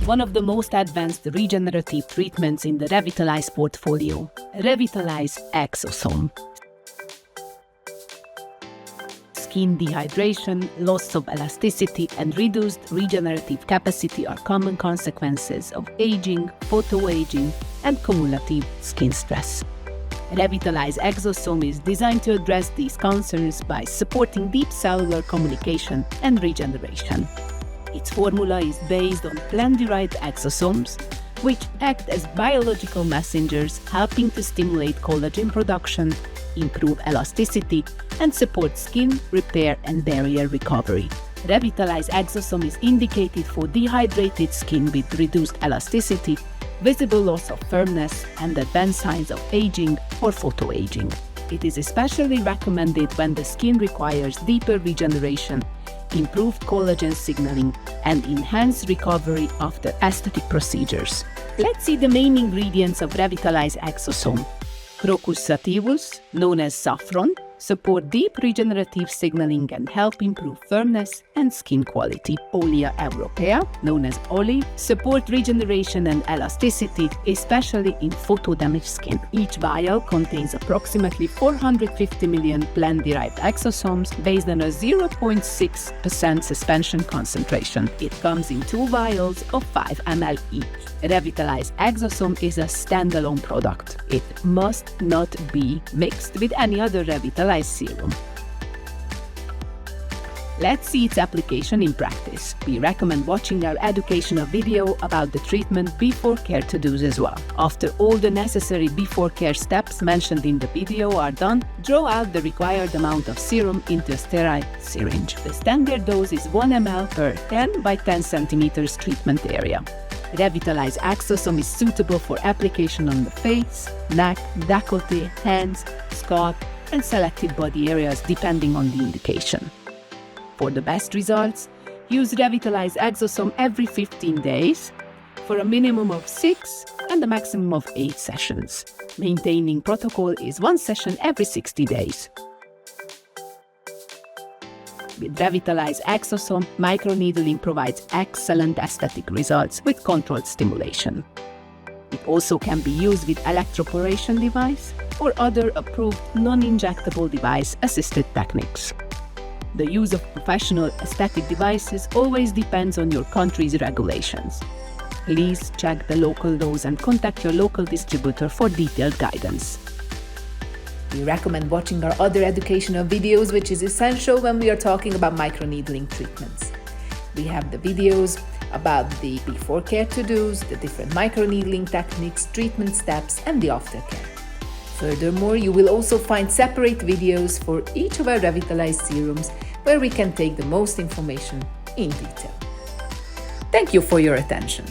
one of the most advanced regenerative treatments in the Revitalize portfolio, Revitalize Exosome. Skin dehydration, loss of elasticity, and reduced regenerative capacity are common consequences of aging, photoaging, and cumulative skin stress. Revitalize Exosome is designed to address these concerns by supporting deep cellular communication and regeneration. Its formula is based on plant-derived exosomes, which act as biological messengers helping to stimulate collagen production, improve elasticity, and support skin repair and barrier recovery. Revitalize Exosome is indicated for dehydrated skin with reduced elasticity, visible loss of firmness, and advanced signs of aging or photoaging. It is especially recommended when the skin requires deeper regeneration, improved collagen signaling, and enhanced recovery after aesthetic procedures. Let's see the main ingredients of Revitalize Exosome. Crocus sativus, known as saffron, support deep regenerative signaling and help improve firmness and skin quality. Olea europea, known as olive, support regeneration and elasticity, especially in photo-damaged skin. Each vial contains approximately 450 million plant-derived exosomes based on a 0.6% suspension concentration. It comes in 2 vials of 5 ml each. Revitalize Exosome is a standalone product. It must not be mixed with any other Revitalize serum. Let's see its application in practice. We recommend watching our educational video about the treatment before care to-dos as well. After all the necessary before care steps mentioned in the video are done, draw out the required amount of serum into a sterile syringe. The standard dose is 1 ml per 10 by 10 cm treatment area. Revitalize Exosome is suitable for application on the face, neck, décolleté, hands, scalp, and selected body areas depending on the indication. For the best results, use Revitalize Exosome every 15 days for a minimum of 6 and a maximum of 8 sessions. Maintaining protocol is 1 session every 60 days. With Revitalize Exosome, microneedling provides excellent aesthetic results with controlled stimulation. It also can be used with electroporation device or other approved non-injectable device-assisted techniques. The use of professional aesthetic devices always depends on your country's regulations. Please check the local laws and contact your local distributor for detailed guidance. We recommend watching our other educational videos, which is essential when we are talking about microneedling treatments. We have the videos about the before care to-dos, the different microneedling techniques, treatment steps, and the aftercare. Furthermore, you will also find separate videos for each of our Revitalize serums where we can take the most information in detail. Thank you for your attention.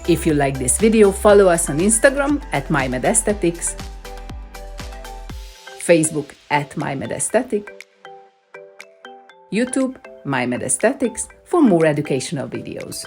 If you like this video, follow us on Instagram at MyMedAesthetics, Facebook at MyMedAesthetic, YouTube MyMedAesthetics for more educational videos.